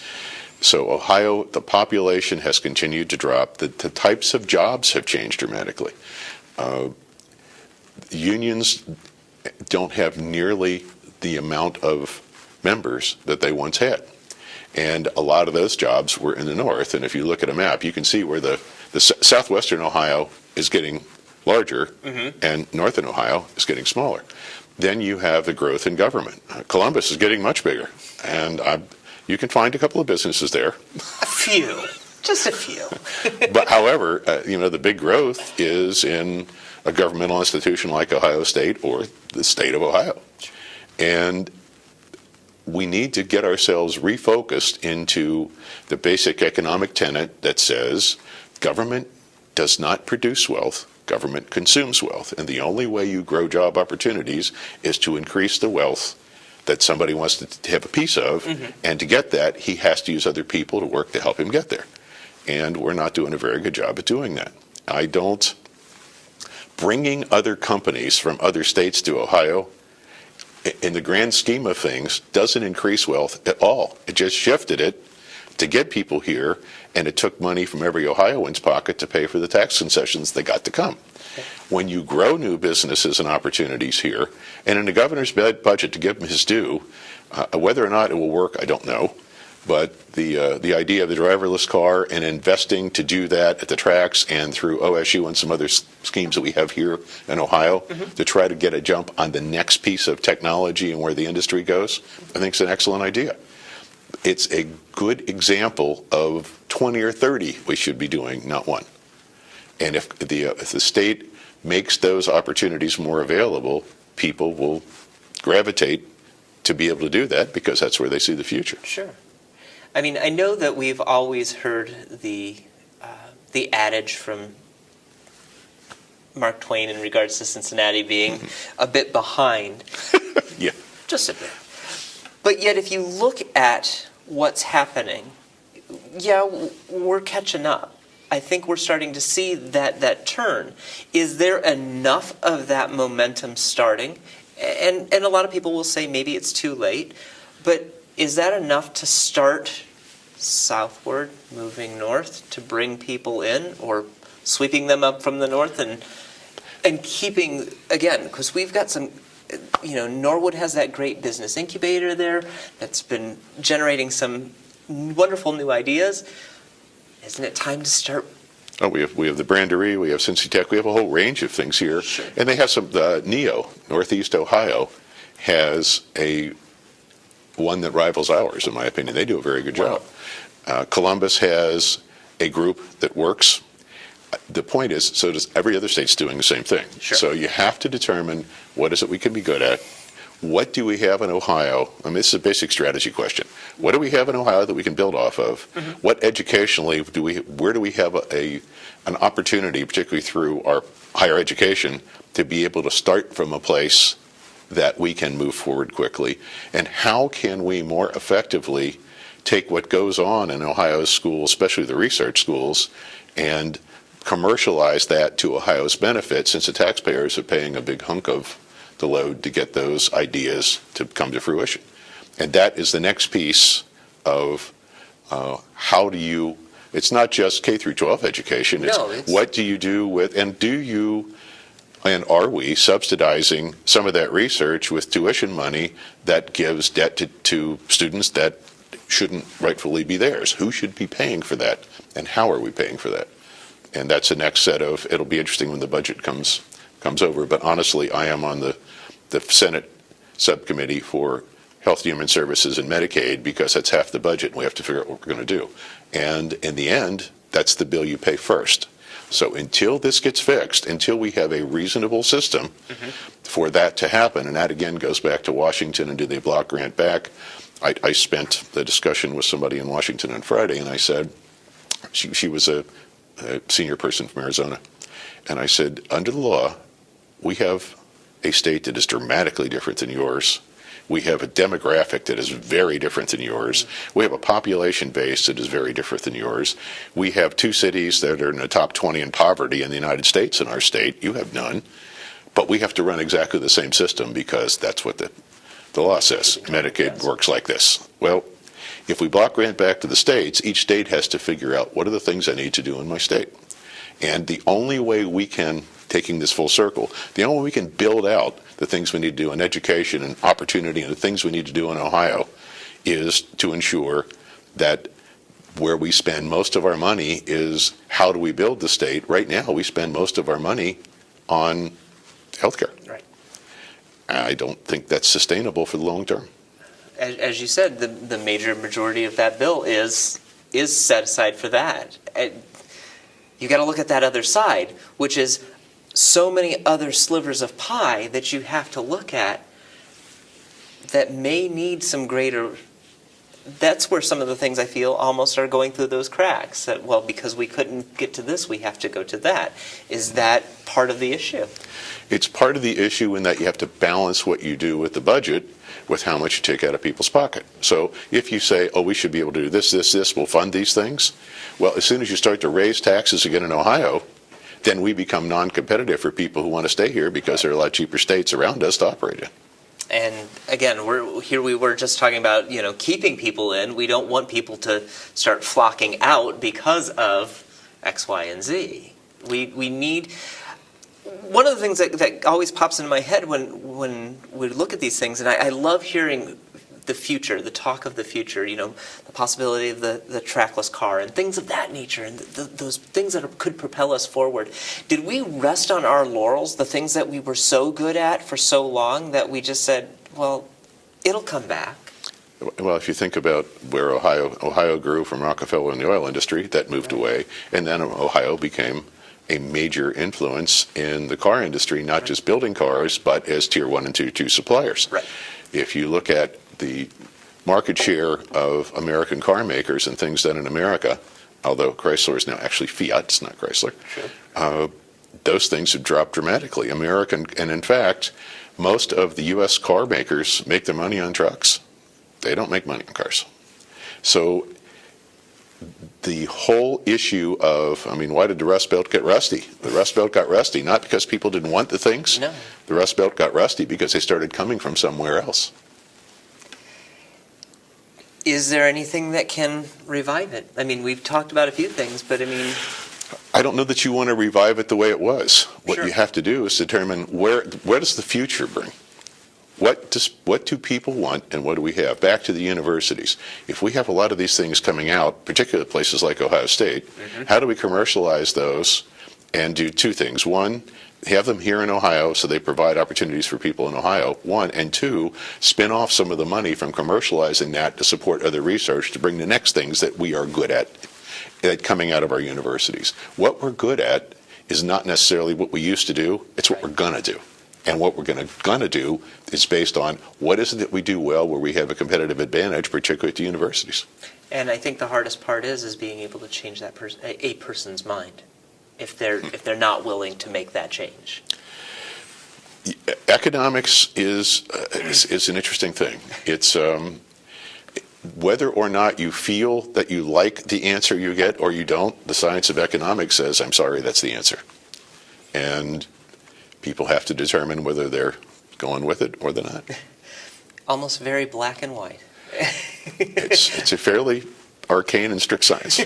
So Ohio, the population has continued to drop. The types of jobs have changed dramatically. Unions don't have nearly the amount of members that they once had. And a lot of those jobs were in the north. And if you look at a map, you can see where the southwestern Ohio is getting larger and northern Ohio is getting smaller. Then you have the growth in government. Columbus is getting much bigger. And you can find a couple of businesses there. A few. Just a few. But however, the big growth is in a governmental institution like Ohio State or the state of Ohio. And we need to get ourselves refocused into the basic economic tenet that says government does not produce wealth, government consumes wealth. And the only way you grow job opportunities is to increase the wealth that somebody wants to have a piece of. And to get that, he has to use other people to work to help him get there. And we're not doing a very good job at doing that. Bringing other companies from other states to Ohio, in the grand scheme of things, doesn't increase wealth at all. It just shifted it to get people here, and it took money from every Ohioan's pocket to pay for the tax concessions they got to come. When you grow new businesses and opportunities here, and in the governor's budget to give him his due, whether or not it will work, I don't know. But the idea of the driverless car and investing to do that at the tracks and through OSU and some other schemes that we have here in Ohio to try to get a jump on the next piece of technology and where the industry goes, I think it's an excellent idea. It's a good example of 20 or 30 we should be doing, not one. And if the state makes those opportunities more available, people will gravitate to be able to do that because that's where they see the future. Sure. I mean, I know that we've always heard the adage from Mark Twain in regards to Cincinnati being a bit behind. Yeah. Just a bit. But yet, if you look at what's happening, yeah, we're catching up. I think we're starting to see that turn. Is there enough of that momentum starting? And a lot of people will say maybe it's too late, but is that enough to start southward, moving north, to bring people in, or sweeping them up from the north and keeping, again, because we've got some, Norwood has that great business incubator there that's been generating some wonderful new ideas. Isn't it time to start? Oh, we have the Branderie, we have Cincy Tech, we have a whole range of things here. Sure. And they have some, NEO, Northeast Ohio, has one that rivals ours, in my opinion. They do a very good job. Columbus has a group that works. The point is, so does every other state's doing the same thing. Sure. So you have to determine what is it we can be good at. What do we have in Ohio? I mean, this is a basic strategy question. What do we have in Ohio that we can build off of? What educationally where do we have an opportunity, particularly through our higher education, to be able to start from a place that we can move forward quickly? And how can we more effectively take what goes on in Ohio's schools, especially the research schools, and commercialize that to Ohio's benefit, since the taxpayers are paying a big hunk of the load to get those ideas to come to fruition. And that is the next piece of how do you, it's not just K through 12 education, it's what do you do with, and are we subsidizing some of that research with tuition money that gives debt to students that shouldn't rightfully be theirs? Who should be paying for that, and how are we paying for that? And that's the next set of, it'll be interesting when the budget comes over, but honestly, I am on the Senate subcommittee for Health and Human Services and Medicaid because that's half the budget and we have to figure out what we're going to do. And in the end, that's the bill you pay first. So until this gets fixed, until we have a reasonable system for that to happen, and that again goes back to Washington and do they block grant back? I spent the discussion with somebody in Washington on Friday and I said, she was a senior person from Arizona, and I said, under the law, we have a state that is dramatically different than yours. We have a demographic that is very different than yours. We have a population base that is very different than yours. We have two cities that are in the top 20 in poverty in the United States in our state. You have none. But we have to run exactly the same system because that's what the law says. Medicaid works like this. Well, if we block grant back to the states, each state has to figure out what are the things I need to do in my state. And the only way we can, taking this full circle, the only way we can build out the things we need to do in education and opportunity and the things we need to do in Ohio is to ensure that where we spend most of our money is how do we build the state. Right now, we spend most of our money on healthcare. Right. I don't think that's sustainable for the long term. As you said, the major majority of that bill is set aside for that. You got to look at that other side, which is so many other slivers of pie that you have to look at that may need some greater. That's where some of the things I feel almost are going through those cracks. That, well, because we couldn't get to this, we have to go to that. Is that part of the issue? It's part of the issue in that you have to balance what you do with the budget with how much you take out of people's pocket. So if you say, oh, we should be able to do this, we'll fund these things. Well, as soon as you start to raise taxes again in Ohio, then we become non-competitive for people who want to stay here because there are a lot cheaper states around us to operate in. And again, we were just talking about, keeping people in. We don't want people to start flocking out because of X, Y, and Z. We need. One of the things that always pops into my head when we look at these things, and I love hearing the future, the talk of the future, the possibility of the trackless car and things of that nature, and those things that could propel us forward. Did we rest on our laurels, the things that we were so good at for so long that we just said, well, it'll come back? Well, if you think about where Ohio grew from Rockefeller in the oil industry, that moved away, and then Ohio became a major influence in the car industry, not just building cars, but as tier 1 and tier 2 suppliers. Right. If you look at the market share of American car makers and things done in America, although Chrysler is now actually Fiat, it's not Chrysler, Sure. Those things have dropped dramatically. And in fact, most of the U.S. car makers make their money on trucks. They don't make money on cars. So the whole issue of, why did the Rust Belt get rusty? The Rust Belt got rusty not because people didn't want the things. No. The Rust Belt got rusty because they started coming from somewhere else. Is there anything that can revive it? We've talked about a few things, but I don't know that you want to revive it the way it was. What Sure. you have to do is determine where does the future bring? What do people want, and what do we have? Back to the universities. If we have a lot of these things coming out, particularly places like Ohio State, how do we commercialize those and do two things? One, have them here in Ohio so they provide opportunities for people in Ohio, one, and two, spin off some of the money from commercializing that to support other research to bring the next things that we are good at coming out of our universities. What we're good at is not necessarily what we used to do, it's what we're going to do. And what we're going to do is based on what is it that we do well where we have a competitive advantage, particularly at the universities. and I think the hardest part is being able to change that a person's mind if they're not willing to make that change. Economics is an interesting thing. It's whether or not you feel that you like the answer you get or you don't, the science of economics says, I'm sorry, that's the answer. And people have to determine whether they're going with it or they're not. Almost very black and white. It's a fairly arcane and strict science.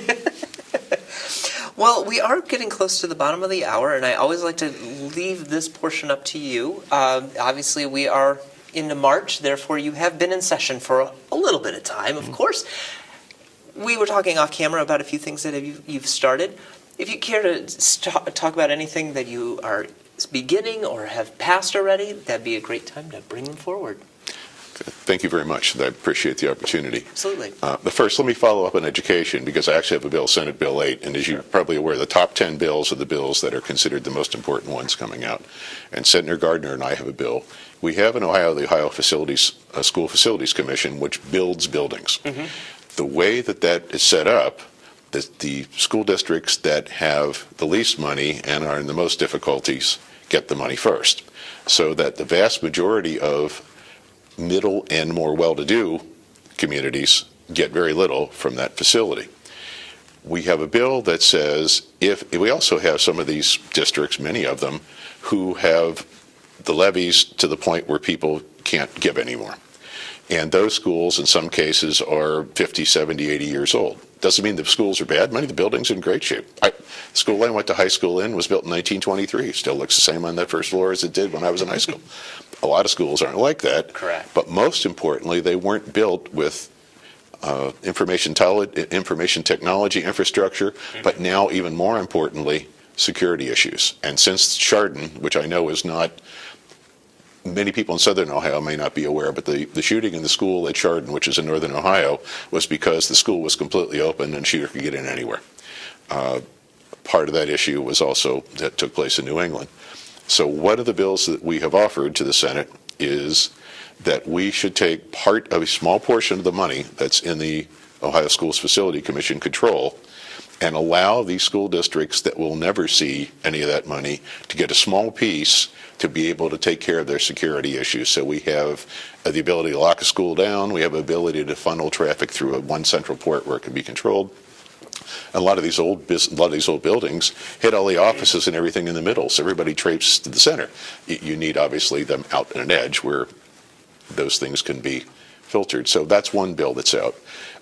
Well, we are getting close to the bottom of the hour, and I always like to leave this portion up to you. Obviously, we are into March, therefore you have been in session for a little bit of time, of course. We were talking off camera about a few things that you've started. If you care to talk about anything that you are beginning or have passed already, that'd be a great time to bring them forward. Thank you very much. I appreciate the opportunity. Absolutely. But first, let me follow up on education because I actually have a bill, Senate Bill 8, and as you're probably aware, the top 10 bills are the bills that are considered the most important ones coming out. And Senator Gardner and I have a bill. We have in Ohio the Ohio School Facilities Commission, which builds buildings. Mm-hmm. The way that is set up, the school districts that have the least money and are in the most difficulties get the money first, so that the vast majority of middle and more well-to-do communities get very little from that facility. We have a bill that says if we also have some of these districts, many of them, who have the levies to the point where people can't give anymore. And those schools, in some cases, are 50, 70, 80 years old. Doesn't mean the schools are bad. Many of the buildings are in great shape. The school I went to high school in was built in 1923. Still looks the same on that first floor as it did when I was in high school. A lot of schools aren't like that. Correct. But most importantly, they weren't built with information technology infrastructure, but now even more importantly, security issues. And since Chardon, which I know is not, many people in southern Ohio may not be aware, but the shooting in the school at Chardon, which is in northern Ohio, was because the school was completely open and shooter could get in anywhere. Part of that issue was also that took place in New England. So one of the bills that we have offered to the Senate is that we should take part of a small portion of the money that's in the Ohio Schools Facility Commission control and allow these school districts that will never see any of that money to get a small piece to be able to take care of their security issues. So we have the ability to lock a school down. We have the ability to funnel traffic through one central port where it can be controlled. A lot of these old buildings hit all the offices and everything in the middle, so everybody traipses to the center. You need, obviously, them out in an edge where those things can be filtered. So that's one bill that's out.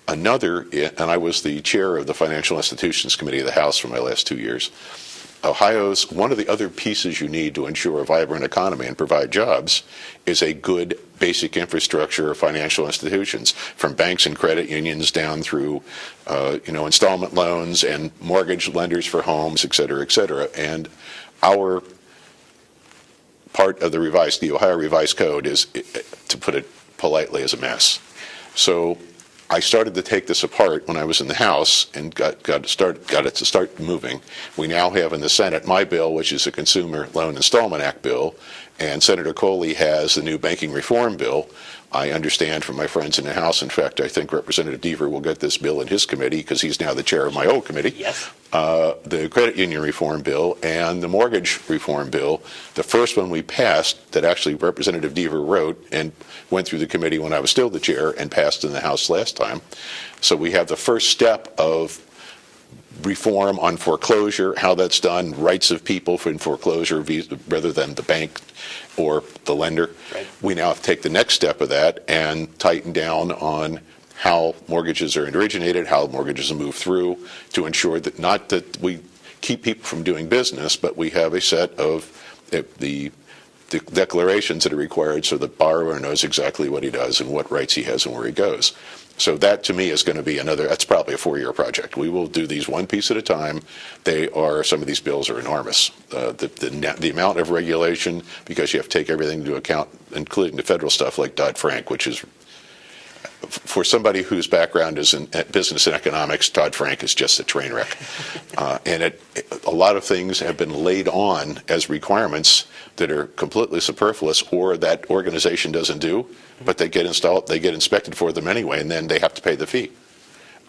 Another, and I was the chair of the Financial Institutions Committee of the House for my last 2 years. Ohio's, one of the other pieces you need to ensure a vibrant economy and provide jobs is a good basic infrastructure of financial institutions, from banks and credit unions down through, installment loans and mortgage lenders for homes, et cetera, et cetera. And our part of the Ohio Revised Code is, to put it politely, is a mess. So I started to take this apart when I was in the House and got it to start moving. We now have in the Senate my bill, which is a Consumer Loan Installment Act bill, and Senator Coley has the new banking reform bill. I understand from my friends in the House, in fact, I think Representative Deaver will get this bill in his committee because he's now the chair of my old committee. Yes. The credit union reform bill and the mortgage reform bill. The first one we passed that actually Representative Deaver wrote and went through the committee when I was still the chair and passed in the House last time. So we have the first step of reform on foreclosure, how that's done, rights of people in foreclosure rather than the bank or the lender. Right. We now have to take the next step of that and tighten down on how mortgages are originated, how mortgages are moved through, to ensure that not that we keep people from doing business, but we have a set of the declarations that are required so the borrower knows exactly what he does and what rights he has and where he goes. So that, to me, is going to be that's probably a 4-year project. We will do these one piece at a time. Some of these bills are enormous. The amount of regulation, because you have to take everything into account, including the federal stuff like Dodd-Frank, which is, for somebody whose background is in business and economics, Dodd-Frank is just a train wreck. And a lot of things have been laid on as requirements that are completely superfluous or that organization doesn't do, but they get inspected for them anyway, and then they have to pay the fee.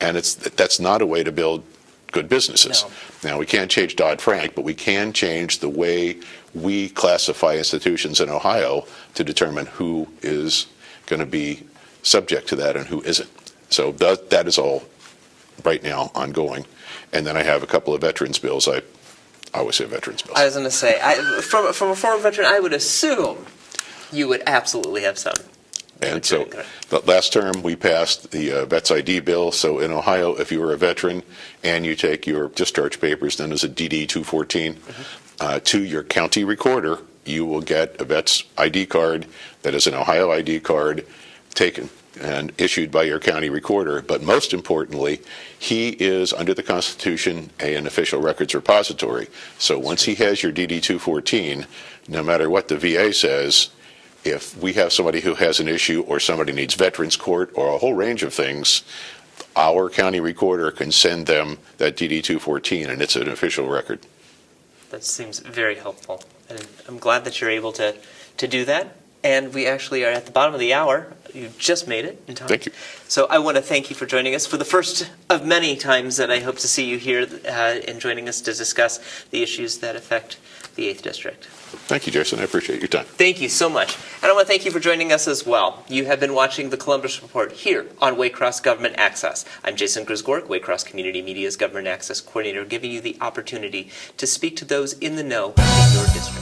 And that's not a way to build good businesses. No. Now, we can't change Dodd-Frank, but we can change the way we classify institutions in Ohio to determine who is going to be subject to that and who isn't. So that is all right now ongoing. And then I have a couple of veterans bills. I always say veterans bills. I was going to say, from a former veteran, I would assume you would absolutely have some. And so the last term we passed the Vets ID bill. So in Ohio, if you were a veteran and you take your discharge papers, known as a DD 214, to your county recorder, you will get a Vets ID card that is an Ohio ID card taken and issued by your county recorder. But most importantly, he is, under the Constitution, an official records repository. So once he has your DD 214, no matter what the VA says, if we have somebody who has an issue or somebody needs veterans court or a whole range of things, our county recorder can send them that DD 214, and it's an official record. That seems very helpful. And I'm glad that you're able to do that. And we actually are at the bottom of the hour. You just made it in time. Thank you. So I want to thank you for joining us for the first of many times that I hope to see you here and joining us to discuss the issues that affect the 8th District. Thank you, Jason. I appreciate your time. Thank you so much. And I want to thank you for joining us as well. You have been watching the Columbus Report here on Waycross Government Access. I'm Jason Grzegorek, Waycross Community Media's Government Access Coordinator, giving you the opportunity to speak to those in the know in your district.